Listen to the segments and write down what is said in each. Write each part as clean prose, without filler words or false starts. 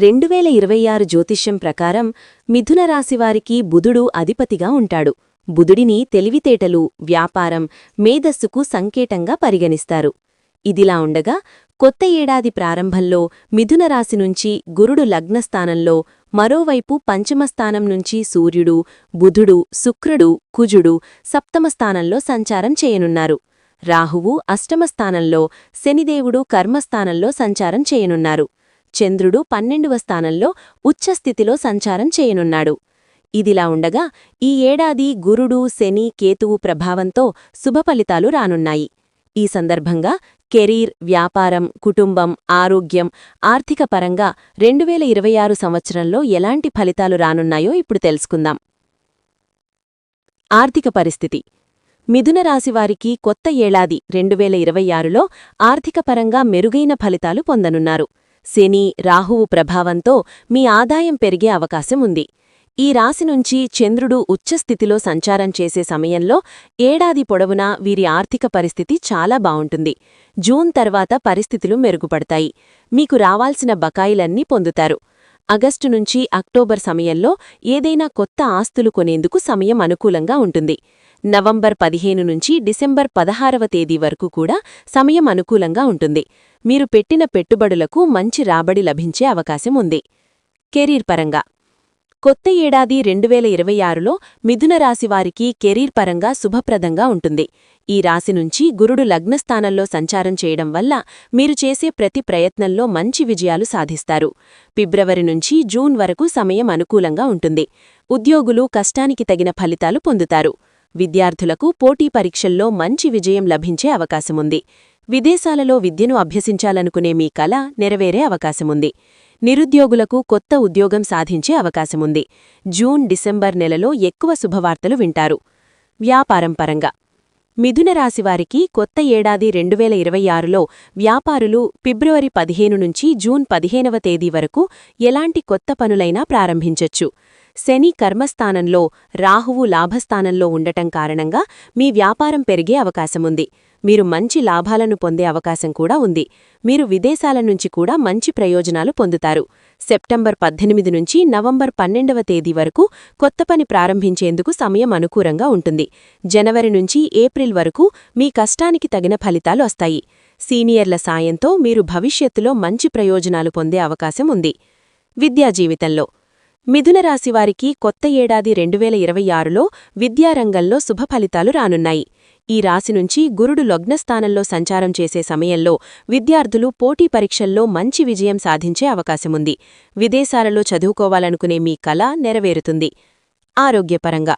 2026 జ్యోతిష్యం ప్రకారం మిథున రాశివారికి బుధుడు అధిపతిగా ఉంటాడు. బుధుడిని తెలివితేటలు, వ్యాపారం, మేధస్సుకు సంకేతంగా పరిగణిస్తారు. ఇదిలా ఉండగా కొత్త ఏడాది ప్రారంభంలో మిథున రాశి నుంచి గురుడు లగ్నస్థానంలో, మరోవైపు పంచమస్థానం నుంచి సూర్యుడు, బుధుడు, శుక్రుడు, కుజుడు సప్తమస్థానంలో సంచారం చేయనున్నారు. రాహువు అష్టమస్థానంలో, శనిదేవుడు కర్మస్థానంలో సంచారం చేయనున్నారు. చంద్రుడు 12వ స్థానంలో ఉచ్చస్థితిలో సంచారం చేయనున్నాడు. ఇదిలా ఉండగా ఈ ఏడాది గురుడు, శని, కేతువు ప్రభావంతో శుభఫలితాలు రానున్నాయి. ఈ సందర్భంగా కెరీర్, వ్యాపారం, కుటుంబం, ఆరోగ్యం, ఆర్థిక పరంగా 2026 సంవత్సరంలో ఎలాంటి ఫలితాలు రానున్నాయో ఇప్పుడు తెలుసుకుందాం. ఆర్థిక పరిస్థితి. మిథున రాశివారికి కొత్త ఏడాది 2026లో ఆర్థికపరంగా మెరుగైన ఫలితాలు పొందనున్నారు. శని, రాహువు ప్రభావంతో మీ ఆదాయం పెరిగే అవకాశం ఉంది. ఈ రాశి నుంచి చంద్రుడు ఉచ్చస్థితిలో సంచారం చేసే సమయంలో ఏడాది పొడవునా వీరి ఆర్థిక పరిస్థితి చాలా బావుంటుంది. జూన్ తర్వాత పరిస్థితులు మెరుగుపడతాయి. మీకు రావాల్సిన బకాయిలన్నీ పొందుతారు. ఆగస్టు నుంచి అక్టోబర్ సమయంలో ఏదైనా కొత్త ఆస్తులు కొనేందుకు సమయం అనుకూలంగా ఉంటుంది. నవంబర్ 15 నుంచి డిసెంబర్ 16వ తేదీ వరకు కూడా సమయం అనుకూలంగా ఉంటుంది. మీరు పెట్టిన పెట్టుబడులకు మంచి రాబడి లభించే అవకాశం ఉంది. కెరీర్ పరంగా కొత్త ఏడాది 2026లో మిథున రాశివారికి కెరీర్ పరంగా శుభప్రదంగా ఉంటుంది. ఈ రాశి నుంచి గురుడు లగ్నస్థానంలో సంచారం చేయడం వల్ల మీరు చేసే ప్రతి ప్రయత్నంలో మంచి విజయాలు సాధిస్తారు. ఫిబ్రవరి నుంచి జూన్ వరకు సమయం అనుకూలంగా ఉంటుంది. ఉద్యోగులు కష్టానికి తగిన ఫలితాలు పొందుతారు. విద్యార్థులకు పోటీ పరీక్షల్లో మంచి విజయం లభించే అవకాశముంది. విదేశాలలో విద్యను అభ్యసించాలనుకునే మీ కల నెరవేరే అవకాశముంది. నిరుద్యోగులకు కొత్త ఉద్యోగం సాధించే అవకాశముంది. జూన్, డిసెంబర్ నెలలో ఎక్కువ శుభవార్తలు వింటారు. వ్యాపారం పరంగా మిథున రాశివారికి కొత్త ఏడాది 2026లో వ్యాపారులు ఫిబ్రవరి 15 నుంచి జూన్ 15వ తేదీ వరకు ఎలాంటి కొత్త పనులైనా ప్రారంభించొచ్చు. శని కర్మస్థానంలో, రాహువు లాభస్థానంలో ఉండటం కారణంగా మీ వ్యాపారం పెరిగే అవకాశముంది. మీరు మంచి లాభాలను పొందే అవకాశం కూడా ఉంది. మీరు విదేశాల నుంచి కూడా మంచి ప్రయోజనాలు పొందుతారు. సెప్టెంబర్ 18 నుంచి నవంబర్ 12వ తేదీ వరకు కొత్త పని ప్రారంభించేందుకు సమయం అనుకూలంగా ఉంటుంది. జనవరి నుంచి ఏప్రిల్ వరకు మీ కష్టానికి తగిన ఫలితాలు వస్తాయి. సీనియర్ల సాయంతో మీరు భవిష్యత్తులో మంచి ప్రయోజనాలు పొందే అవకాశం ఉంది. విద్యా జీవితంలో మిథున రాశివారికి కొత్త ఏడాది 2026లో విద్యారంగంలో శుభఫలితాలు రానున్నాయి. ఈ రాశి నుంచి గురుడు లగ్నస్థానంలో సంచారం చేసే సమయంలో విద్యార్థులు పోటీ పరీక్షల్లో మంచి విజయం సాధించే అవకాశముంది. విదేశాలలో చదువుకోవాలనుకునే మీ కల నెరవేరుతుంది. ఆరోగ్యపరంగా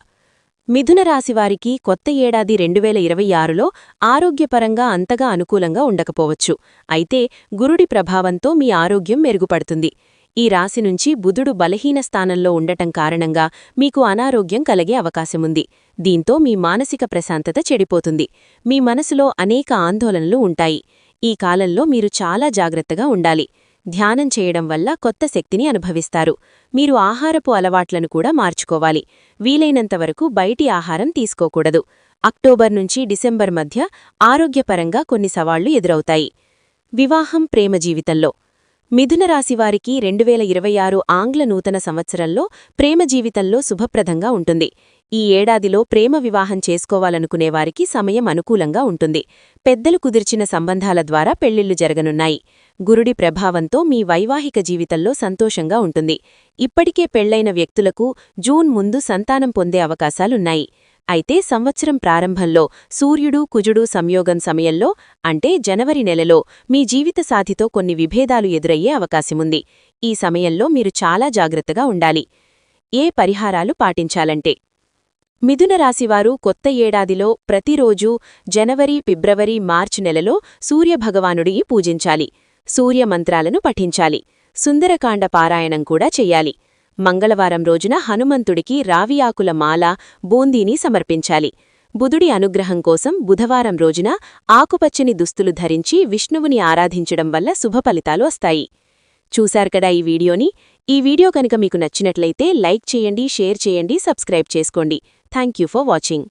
మిథున రాశివారికి కొత్త ఏడాది 2026లో ఆరోగ్యపరంగా అంతగా అనుకూలంగా ఉండకపోవచ్చు. అయితే గురుడి ప్రభావంతో మీ ఆరోగ్యం మెరుగుపడుతుంది. ఈ రాశి నుంచి బుధుడు బలహీన స్థానంలో ఉండటం కారణంగా మీకు అనారోగ్యం కలిగే అవకాశముంది. దీంతో మీ మానసిక ప్రశాంతత చెడిపోతుంది. మీ మనసులో అనేక ఆందోళనలు ఉంటాయి. ఈ కాలంలో మీరు చాలా జాగ్రత్తగా ఉండాలి. ధ్యానం చేయడం వల్ల కొత్త శక్తిని అనుభవిస్తారు. మీరు ఆహారపు అలవాట్లను కూడా మార్చుకోవాలి. వీలైనంతవరకు బయటి ఆహారం తీసుకోకూడదు. అక్టోబర్ నుంచి డిసెంబర్ మధ్య ఆరోగ్యపరంగా కొన్ని సవాళ్లు ఎదురవుతాయి. వివాహం, ప్రేమ జీవితంలో మిథున రాశివారికి 2026 ఆంగ్ల నూతన సంవత్సరంలో ప్రేమ జీవితంలో శుభప్రదంగా ఉంటుంది. ఈ ఏడాదిలో ప్రేమ వివాహం చేసుకోవాలనుకునేవారికి సమయం అనుకూలంగా ఉంటుంది. పెద్దలు కుదిర్చిన సంబంధాల ద్వారా పెళ్లిళ్లు జరగనున్నాయి. గురుడి ప్రభావంతో మీ వైవాహిక జీవితంలో సంతోషంగా ఉంటుంది. ఇప్పటికే పెళ్లైన వ్యక్తులకు జూన్ ముందు సంతానం పొందే అవకాశాలున్నాయి. అయితే సంవత్సరం ప్రారంభంలో సూర్యుడు, కుజుడు సంయోగం సమయంలో అంటే జనవరి నెలలో మీ జీవిత సాథితో కొన్ని విభేదాలు ఎదురయ్యే అవకాశముంది. ఈ సమయంలో మీరు చాలా జాగ్రత్తగా ఉండాలి. ఏ పరిహారాలు పాటించాలంటే మిథున రాశివారు కొత్త ఏడాదిలో ప్రతిరోజూ జనవరి, ఫిబ్రవరి, మార్చి నెలలో సూర్యభగవానుడిని పూజించాలి. సూర్యమంత్రాలను పఠించాలి. సుందరకాండ పారాయణం కూడా చెయ్యాలి. మంగళవారం రోజున హనుమంతుడికి రావి ఆకుల మాల, బూందీని సమర్పించాలి. బుధుడి అనుగ్రహం కోసం బుధవారం రోజున ఆకుపచ్చని దుస్తులు ధరించి విష్ణువుని ఆరాధించడం వల్ల శుభఫలితాలు వస్తాయి. చూశారు కదా ఈ వీడియోని. ఈ వీడియో కనుక మీకు నచ్చినట్లయితే లైక్ చేయండి, షేర్ చేయండి, సబ్స్క్రైబ్ చేసుకోండి. Thank you for watching.